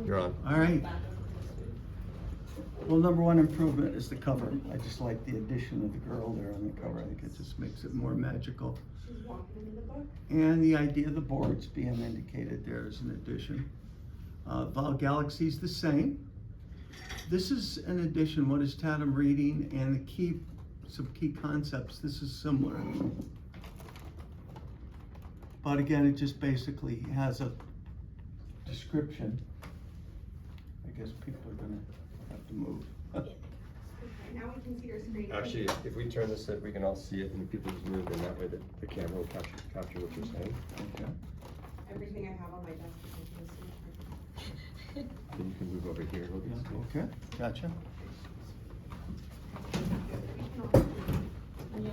You're on. All right. Well, number one improvement is the cover. I just like the addition of the girl there on the cover. I think it just makes it more magical. And the idea of the boards being indicated there is an addition. Vowel Galaxy's the same. This is an addition. What is Tattum reading? And some key concepts. This is similar. But again, it just basically has a description. I guess people are gonna have to move. Okay, now we can see your screen. Actually, if we turn this, we can all see it, and people just move, and that way the camera will capture what you're saying. Okay. Everything I have on my desk is Then you can move over here. Look at this. Okay, gotcha. Does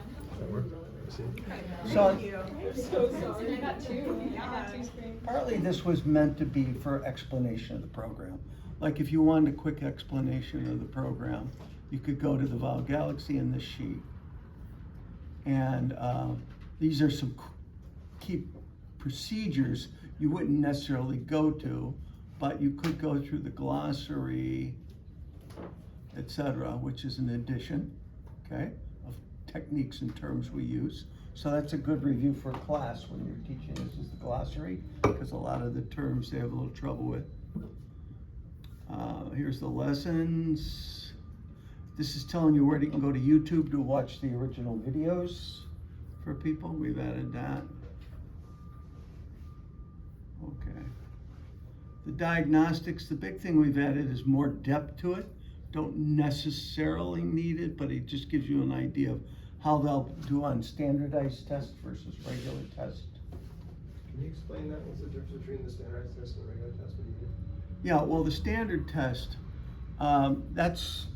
that work? See? So, I'm so sorry. I got two. I got two screens. partly this was meant to be for explanation of the program. Like if you wanted a quick explanation of the program, you could go to the Vowel Galaxy in this sheet. And these are some key procedures you wouldn't necessarily go to, but you could go through the glossary, etc., which is an addition, okay, of techniques and terms we use. So that's a good review for class when you're teaching. This is the glossary, because a lot of the terms they have a little trouble with. Here's the lessons. This is telling you where you can go to YouTube to watch the original videos for people. We've added that. Okay. The diagnostics, the big thing we've added is more depth to it. Don't necessarily need it, but it just gives you an idea of how they'll do on standardized tests versus regular tests. Can you explain that? What's the difference between the standardized test and the regular test? What do you do? Yeah, well, the standard test, that's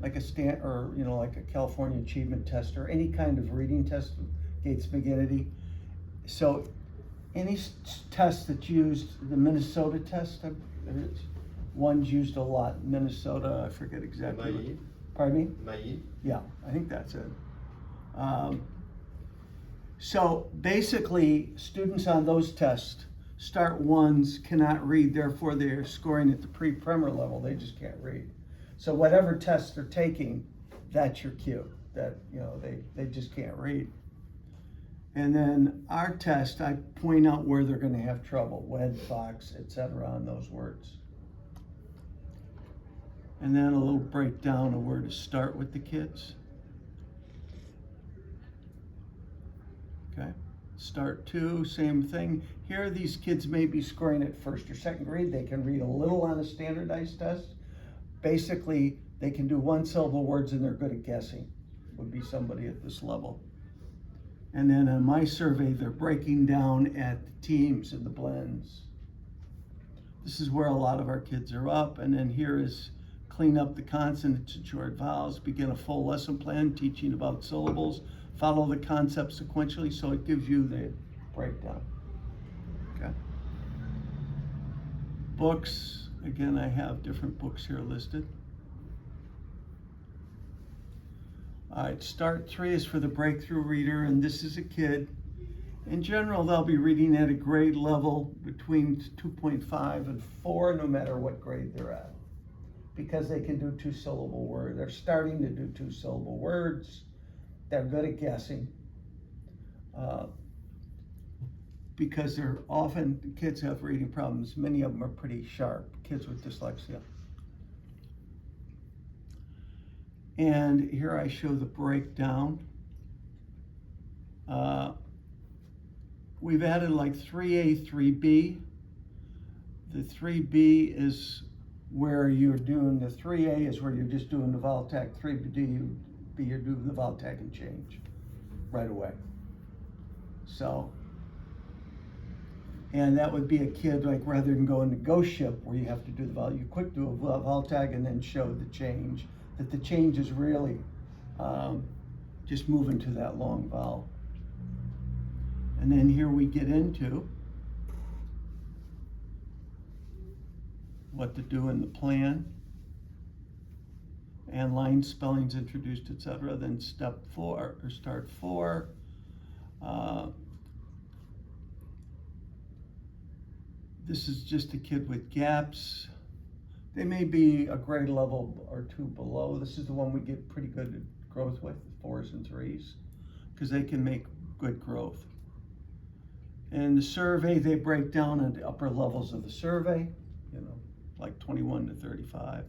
like like a California Achievement Test or any kind of reading test with Gates McGinnity. So any test that's used, the Minnesota test, one's used a lot. Minnesota, I forget exactly. Naive? Pardon me? Naive? Yeah, I think that's it. So basically, students on those tests, start ones cannot read, therefore they're scoring at the pre-primer level, they just can't read. So whatever test they're taking, that's your cue, that they just can't read. And then our test, I point out where they're gonna have trouble, wed, fox, etc. on those words. And then a little breakdown of where to start with the kids. Okay, start 2, same thing. Here, these kids may be scoring at first or second grade. They can read a little on a standardized test. Basically, they can do one-syllable words and they're good at guessing, would be somebody at this level. And then on my survey, they're breaking down at the teams and the blends. This is where a lot of our kids are up. And then here is clean up the consonants and short vowels, begin a full lesson plan, teaching about syllables, follow the concepts sequentially, so it gives you the breakdown. Okay. Books, again, I have different books here listed. All right, start 3 is for the breakthrough reader, and this is a kid. In general, they'll be reading at a grade level between 2.5 and 4, no matter what grade they're at, because they can do 2-syllable words. They're starting to do 2-syllable words. They're good at guessing. Because they're often, kids have reading problems. Many of them are pretty sharp, kids with dyslexia. And here I show the breakdown. We've added like 3A, 3B. The 3B is where you're doing, the 3A is where you're just doing the vowel tag. 3B, you're doing the vowel tag and change right away. So, and that would be a kid, like rather than going to ghost ship where you have to do the vowel, you quick do a vowel tag and then show the change. That the change is really just moving to that long vowel. And then here we get into what to do in the plan, and line spellings introduced, etc. Then step 4 or start 4. This is just a kid with gaps. They may be a grade level or two below. This is the one we get pretty good growth with, 4s and 3s, because they can make good growth. And the survey, they break down into upper levels of the survey, like 21 to 35.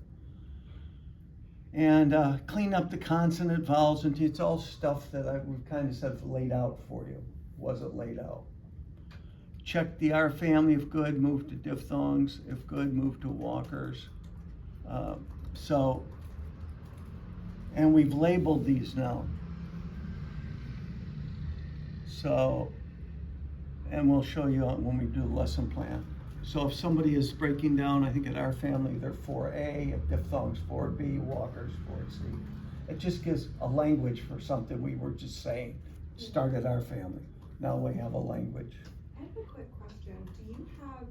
And clean up the consonant, vowels, and it's all stuff that we've kind of said laid out for you. Wasn't laid out. Check the R family, if good, move to diphthongs. If good, move to walkers. And we've labeled these now. So, and we'll show you when we do the lesson plan. So if somebody is breaking down, I think at our family, they're 4A, at diphthongs 4B, walkers 4C. It just gives a language for something we were just saying. Start at our family. Now we have a language. I have a quick question. Do you have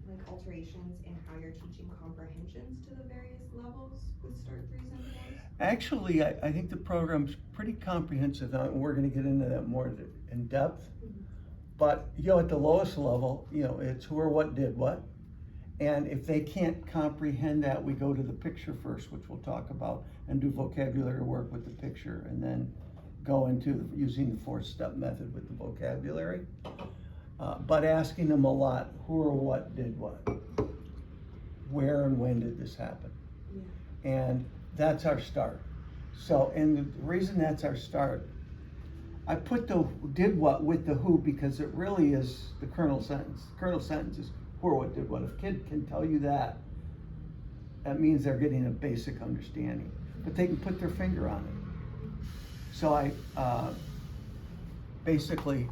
like alterations in how you're teaching comprehensions to the various levels with start 3s and 4s? Actually, I think the program's pretty comprehensive, and we're gonna get into that more in depth. But, at the lowest level, it's who or what did what. And if they can't comprehend that, we go to the picture first, which we'll talk about, and do vocabulary work with the picture, and then go into using the 4-step method with the vocabulary. But asking them a lot, who or what did what? Where and when did this happen? Yeah. And that's our start. So, and the reason that's our start, I put the did what with the who because it really is the kernel sentence. The kernel sentence is who or what did what. If a kid can tell you that, that means they're getting a basic understanding. But they can put their finger on it. So I basically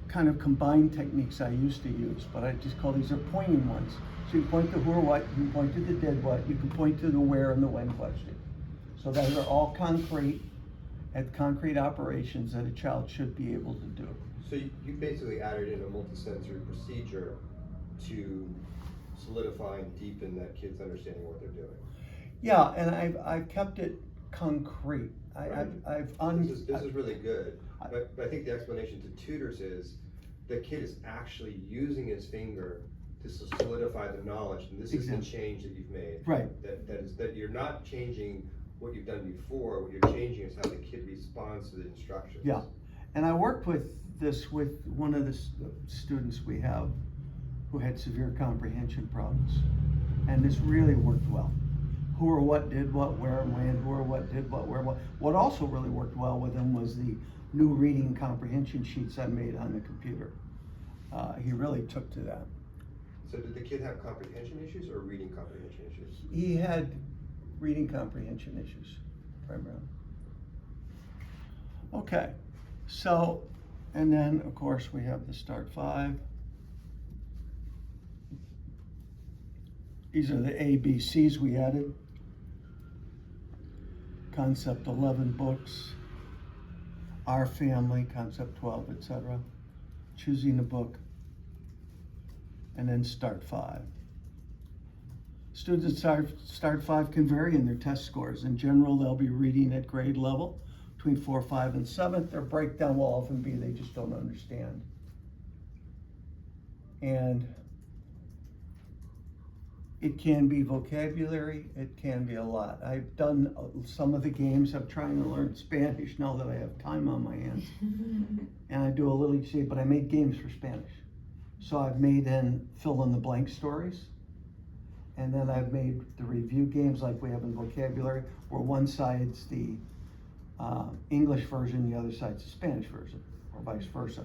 kind of combined techniques I used to use, but I just call these are pointing ones. So you point to who or what, you can point to the did what, you can point to the where and the when question. So those are all concrete operations that a child should be able to do. So you basically added in a multisensory procedure to solidify and deepen that kid's understanding of what they're doing. Yeah, and I've kept it concrete. This is really good, but I think the explanation to tutors is the kid is actually using his finger to solidify the knowledge, and this is the change that you've made. Right. That you're not changing what you've done before. What you're changing is how the kid responds to the instructions. Yeah, and I worked with this with one of the students we have who had severe comprehension problems, and this really worked well. Who or what did what, where and when, who or what did what, where, what. What also really worked well with him was the new reading comprehension sheets I made on the computer. He really took to that. So did the kid have comprehension issues or reading comprehension issues? He had reading comprehension issues, primarily. Okay, so, and then of course we have the Start 5. These are the ABCs we added. Concept 11 books, Our Family, Concept 12, etc. Choosing a book, and then Start 5. Students at Start 5 can vary in their test scores. In general, they'll be reading at grade level between 4, 5, and 7. Their breakdown will often be they just don't understand. And it can be vocabulary, it can be a lot. I've done some of the games. I'm trying to learn Spanish now that I have time on my hands. And I do a little each day, but I made games for Spanish. So I've made fill in the blank stories. And then I've made the review games like we have in vocabulary, where one side's the English version, the other side's the Spanish version, or vice versa.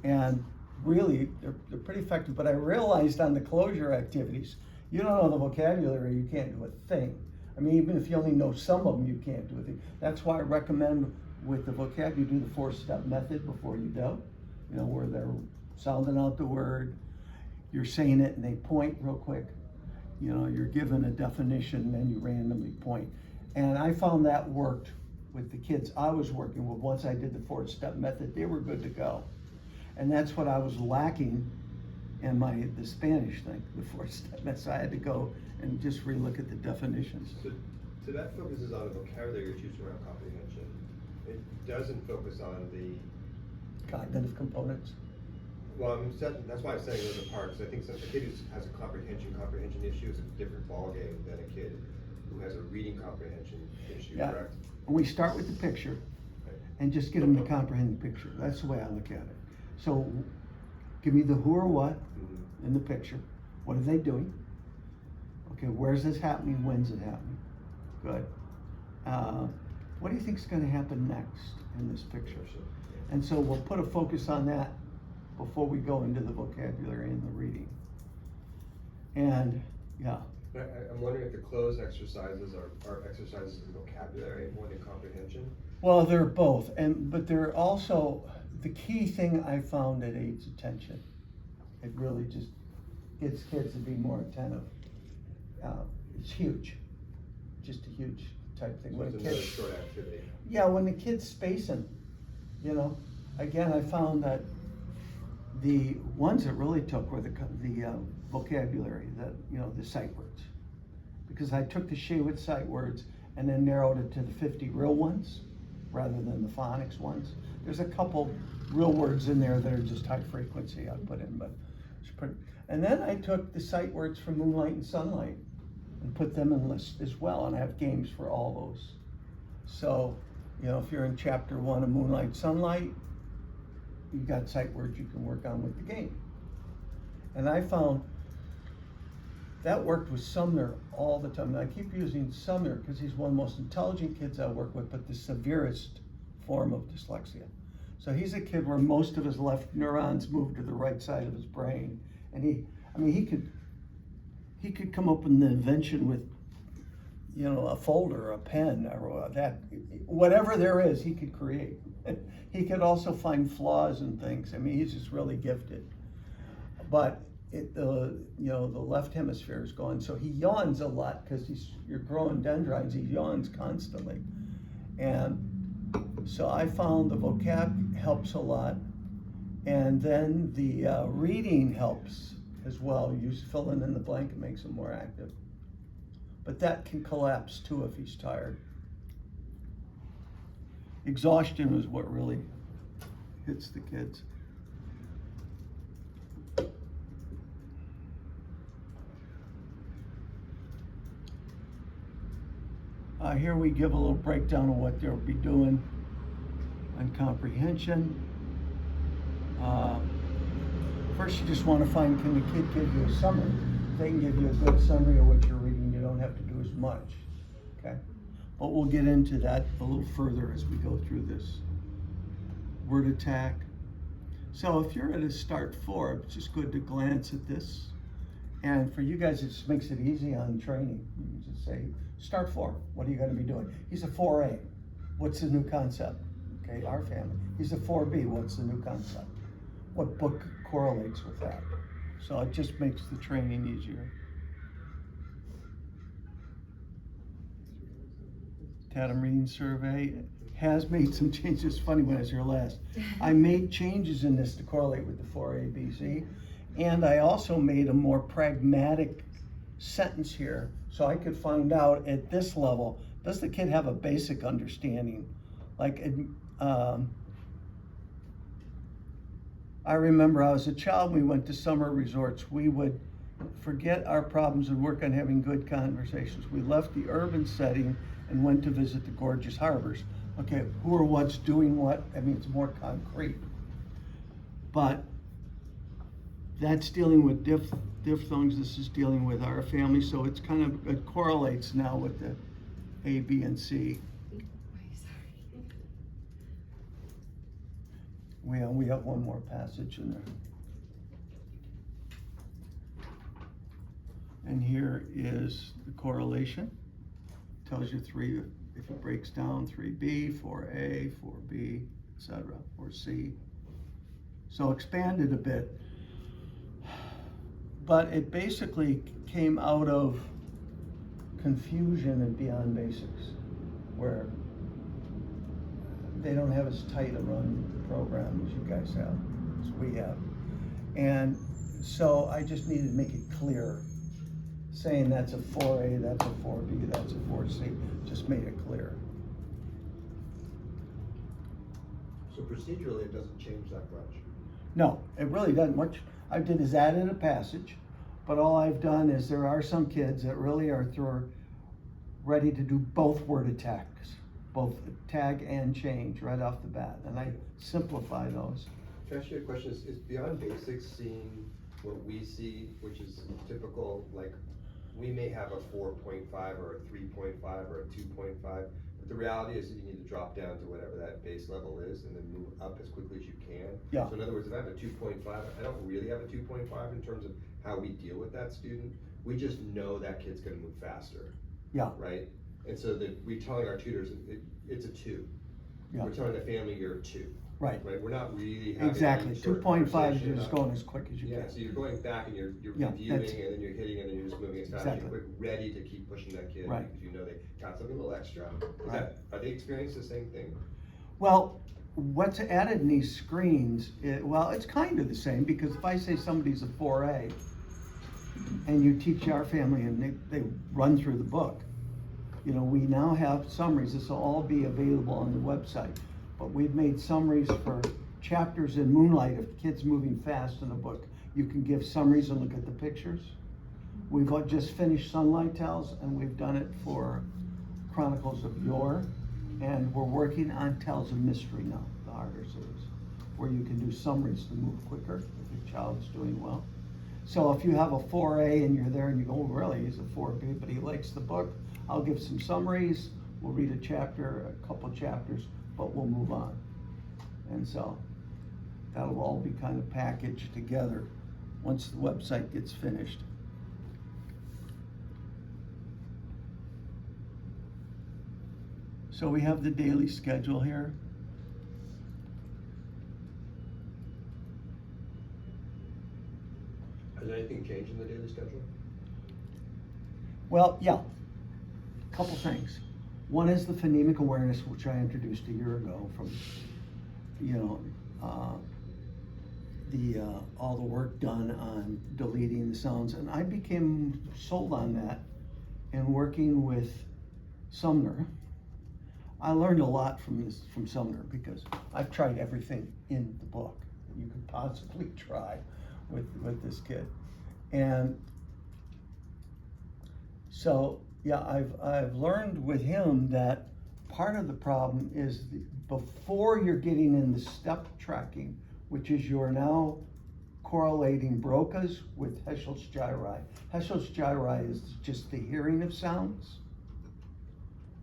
And really, they're pretty effective, but I realized on the closure activities, you don't know the vocabulary, you can't do a thing. I mean, even if you only know some of them, you can't do a thing. That's why I recommend with the vocab, you do the 4-step method before you go, where they're sounding out the word, you're saying it and they point real quick. You're given a definition and then you randomly point. And I found that worked with the kids I was working with. Once I did the 4-step method, they were good to go. And that's what I was lacking in the Spanish thing, the 4-step method. So I had to go and just relook at the definitions. So that focuses on the vocabulary you're choosing around comprehension. It doesn't focus on the cognitive components. Well, that's why I'm saying those apart, because I think a kid who has a comprehension issue is a different ballgame than a kid who has a reading comprehension issue, Yeah. correct? We start with the picture and just get them to comprehend the picture. That's the way I look at it. So give me the who or what in the picture. What are they doing? Okay, where's this happening? When's it happening? Good. What do you think is going to happen next in this picture? And so we'll put a focus on that before we go into the vocabulary and the reading. And yeah. I'm wondering if the closed exercises are exercises in vocabulary more than comprehension? Well, they're both, but they're also, the key thing I found at aids attention. It really just gets kids to be more attentive. It's huge, just a huge type thing. So When it's a another kid, short activity. yeah, when the kid's spacing, again, I found that the ones that really took were the vocabulary, the sight words. Because I took the Shaywitz sight words and then narrowed it to the 50 real ones rather than the phonics ones. There's a couple real words in there that are just high frequency I put in, but it's pretty. And then I took the sight words from Moonlight and Sunlight and put them in lists as well, and I have games for all those. So, if you're in chapter 1 of Moonlight, Sunlight, you've got sight words you can work on with the game. And I found that worked with Sumner all the time. And I keep using Sumner because he's one of the most intelligent kids I work with, but the severest form of dyslexia. So he's a kid where most of his left neurons move to the right side of his brain. And he could come up with an invention with, a folder, a pen, or that, whatever there is, he could create. He could also find flaws in things. He's just really gifted. But the left hemisphere is gone, so he yawns a lot because you're growing dendrites. He yawns constantly, and so I found the vocab helps a lot, and then the reading helps as well. You filling in the blank, it makes him more active. But that can collapse too if he's tired. Exhaustion is what really hits the kids. Here we give a little breakdown of what they'll be doing on comprehension. First, you just want to find, can the kid give you a summary? If they can give you a good summary of what you're reading, you don't have to do as much, okay? But we'll get into that a little further as we go through this. Word attack. So if you're at a start 4, it's just good to glance at this. And for you guys, it just makes it easy on training. You can just say, start 4, what are you going to be doing? He's a 4A, what's the new concept? Okay, our family. He's a 4B, what's the new concept? What book correlates with that? So it just makes the training easier. Tattum Reading Survey has made some changes. Funny when I was here last. I made changes in this to correlate with the 4A, B, C. And I also made a more pragmatic sentence here so I could find out at this level, does the kid have a basic understanding? Like, I remember I was a child, we went to summer resorts. We would forget our problems and work on having good conversations. We left the urban setting and went to visit the gorgeous harbors. Okay, who or what's doing what? It's more concrete. But that's dealing with diphthongs. This is dealing with our family. So it's it correlates now with the A, B, and C. We have one more passage in there. And here is the correlation. Tells you 3, if it breaks down, 3B, 4A, 4B, etc., 4C. So expanded a bit. But it basically came out of confusion and beyond basics, where they don't have as tight a run program as you guys have, as we have. And so I just needed to make it clear, saying that's a 4A, that's a 4B, that's a 4C, just made it clear. So procedurally, it doesn't change that much. No, it really doesn't. What I did is added a passage, but all I've done is there are some kids that really are ready to do both word attacks, both tag and change right off the bat, and I simplify those. Can I ask you a question? Is Beyond Basics seeing what we see, which is typical, like, we may have a 4.5 or a 3.5 or a 2.5, but the reality is that you need to drop down to whatever that base level is and then move up as quickly as you can. Yeah. So in other words, if I have a 2.5, I don't really have a 2.5 in terms of how we deal with that student. We just know that kid's gonna move faster. Yeah. Right? And so we're telling our tutors, it's a 2. Yeah. We're telling the family you're a 2. Right. Right, we're not really having. Exactly. any sort of 2.5 is conversation just about- going as quick as you Yeah, can. so you're going back and you're Yeah, reviewing, that's- and then you're hitting, and then you're just moving as fast as you Exactly. quick, ready to keep pushing that kid, Right. because you know they got something a little extra. Right. Are they experiencing the same thing? Well, what's added in these screens, well, it's kind of the same, because if I say somebody's a 4A, and you teach our family and they run through the book, you know, we now have summaries. This will all be available on the website, but we've made summaries for chapters in Moonlight of kids moving fast in the book. You can give summaries and look at the pictures. We've just finished Sunlight Tells, and we've done it for Chronicles of Yore, and we're working on Tells of Mystery now, the harder series, where you can do summaries to move quicker if your child's doing well. So if you have a 4A and you're there and you go, oh, really, he's a 4B, but he likes the book, I'll give some summaries, we'll read a chapter, a couple chapters, but we'll move on. And so that'll all be kind of packaged together once the website gets finished. So we have the daily schedule here. Has anything changed in the daily schedule? Well, yeah, couple things. One is the phonemic awareness, which I introduced a year ago from, you know, all the work done on deleting the sounds, and I became sold on that and working with Sumner. I learned a lot from Sumner, because I've tried everything in the book that you could possibly try with this kid. And so, yeah, I've learned with him that part of the problem is before you're getting in the step tracking, which is you're now correlating Broca's with Heschel's gyri. Heschel's gyri is just the hearing of sounds.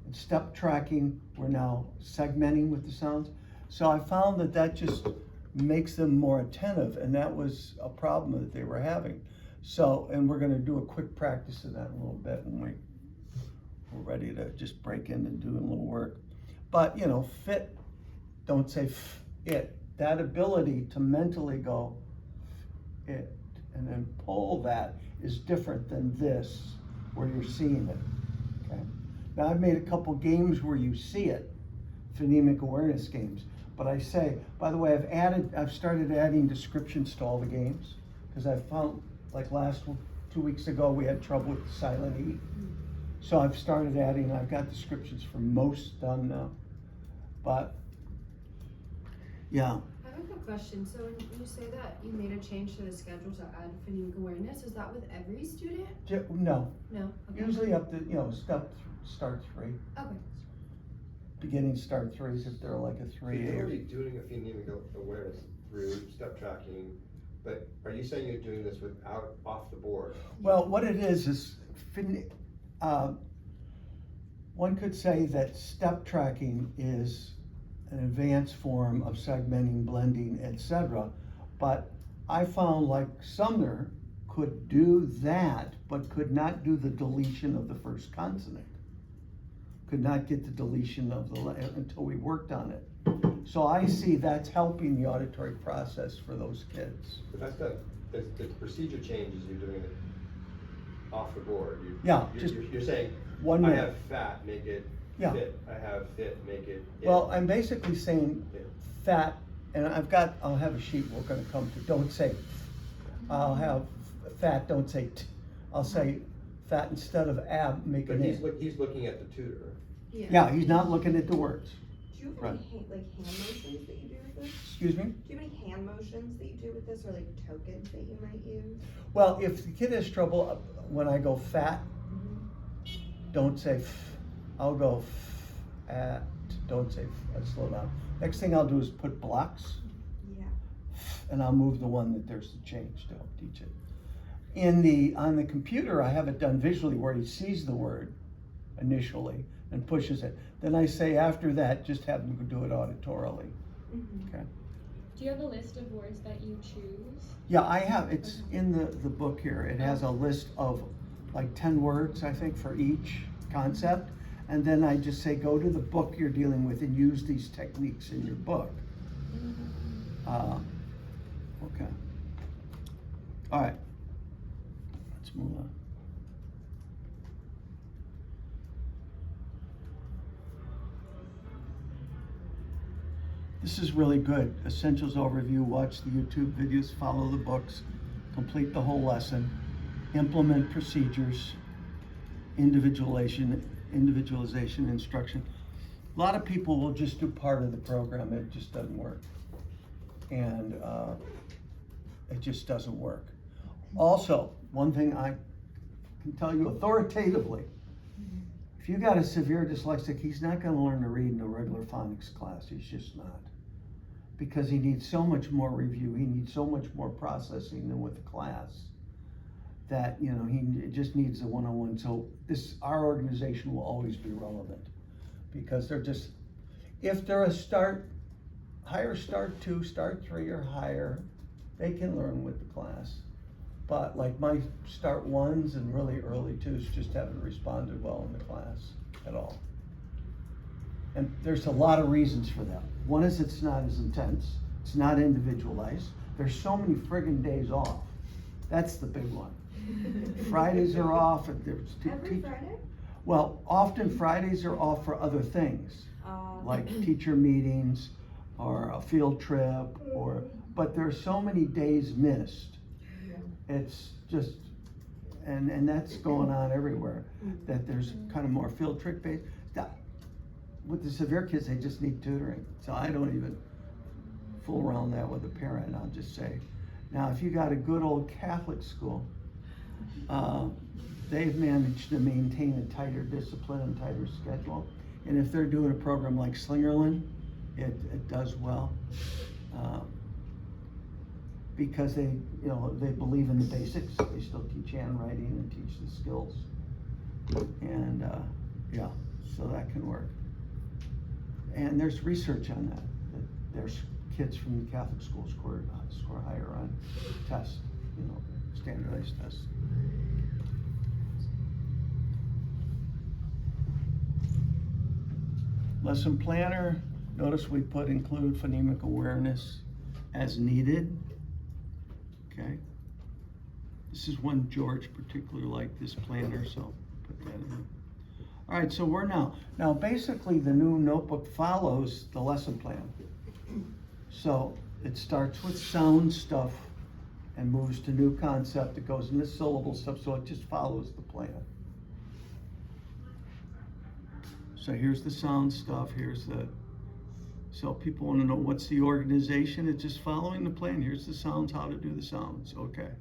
And step tracking, we're now segmenting with the sounds. So I found that just makes them more attentive, and that was a problem that they were having. So, and we're gonna do a quick practice of that in a little bit when we're ready to just break in and do a little work. But, you know, fit, don't say it. That ability to mentally go it and then pull that is different than this, where you're seeing it, okay? Now, I've made a couple games where you see it, phonemic awareness games, but I say, by the way, I've started adding descriptions to all the games, because I found, like 2 weeks ago, we had trouble with silent E. So I've started adding, I've got descriptions for most done now, but, yeah. I have a quick question. So when you say that you made a change to the schedule to add phonemic awareness, is that with every student? No, No? Okay. usually up to, you know, start 3. Okay. Beginning start 3s if they're like a So 3A. you're already doing a phonemic awareness through step tracking, but are you saying you're doing this off the board? Well, what it is one could say that step tracking is an advanced form of segmenting, blending, etc. But I found like Sumner could do that, but could not do the deletion of the first consonant. Could not get the deletion of the until we worked on it. So I see that's helping the auditory process for those kids. But that's done, the procedure changes, you're doing it off the board. You're saying, 1 I minute. have fat, make it Yeah. fit, I have fit, make it. Well, I'm basically saying Yeah. fat, and I'll have a sheet we're gonna come to, don't say, I'll have fat, don't say I'll say fat instead of ab, make But it in. he's looking at the tutor. Yeah, he's not looking at the words. Do you have Right. any hand motions that you do with this? Excuse me? Do you have any hand motions that you do with this, or like tokens that you might use? Well, if the kid has trouble, when I go fat, don't say f. I'll go at, don't say f, slow down. Next thing I'll do is put blocks, Yeah. and I'll move the one that there's the change to help teach it. On the computer, I have it done visually where he sees the word initially and pushes it. Then I say after that, just have him do it auditorily. Okay. Do you have a list of words that you choose? Yeah, I have. It's in the book here. It has a list of like 10 words, I think, for each concept. And then I just say, go to the book you're dealing with and use these techniques in your book. Okay. All right. Let's move on. This is really good. Essentials overview, watch the YouTube videos, follow the books, complete the whole lesson, implement procedures, individualization instruction. A lot of people will just do part of the program, it just doesn't work. And it just doesn't work. Also, one thing I can tell you authoritatively, if you got a severe dyslexic, he's not gonna learn to read in a regular phonics class, he's just not. Because he needs so much more review, he needs so much more processing than with the class. That, he just needs a one-on-one. So our organization will always be relevant. Because they're just, if they're a higher start 2, start 3 or higher, they can learn with the class. But like my start 1s and really early 2s just haven't responded well in the class at all. And there's a lot of reasons for that. One is it's not as intense, it's not individualized. There's so many friggin' days off. That's the big one. Fridays are off. And there's Every Friday? Well, often Fridays are off for other things, like teacher meetings or a field trip, but there's so many days missed. It's just, and that's going on everywhere, that there's kind of more field trip based. With the severe kids, they just need tutoring. So I don't even fool around that with a parent. I'll just say, now if you got a good old Catholic school, they've managed to maintain a tighter discipline and tighter schedule. And if they're doing a program like Slingerland, it does well. Because they believe in the basics. They still teach handwriting and teach the skills. And yeah, so that can work. And there's research on that there's kids from the Catholic school score higher on tests, standardized tests. Lesson planner, notice we put include phonemic awareness as needed. Okay. This is one George particularly liked, this planner, so put that in. All right, so now basically the new notebook follows the lesson plan. So it starts with sound stuff and moves to new concept. It goes into syllable stuff, so it just follows the plan. So here's the sound stuff, so people want to know what's the organization. It's just following the plan. Here's the sounds, how to do the sounds, okay.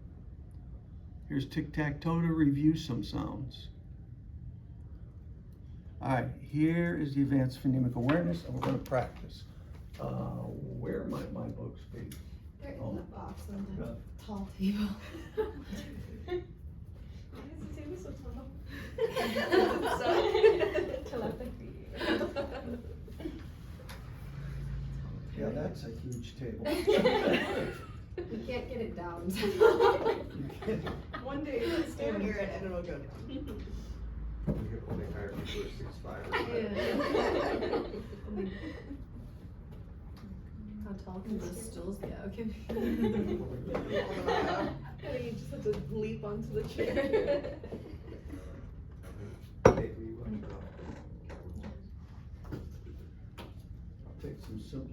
Here's tic-tac-toe to review some sounds. All right, here is the advanced phonemic awareness, and we're going to practice. Where might my books be? They're in Oh. the box on the Good. tall table. Telepathy. Yeah, that's a huge table. You can't get it down. One day you'll stand near it and it'll go down. We could only hire people who are 6'5" or Yeah. How tall can those stools get? Okay. And then you just have to leap onto the chair. Hey, we want to go. I'll take some simpler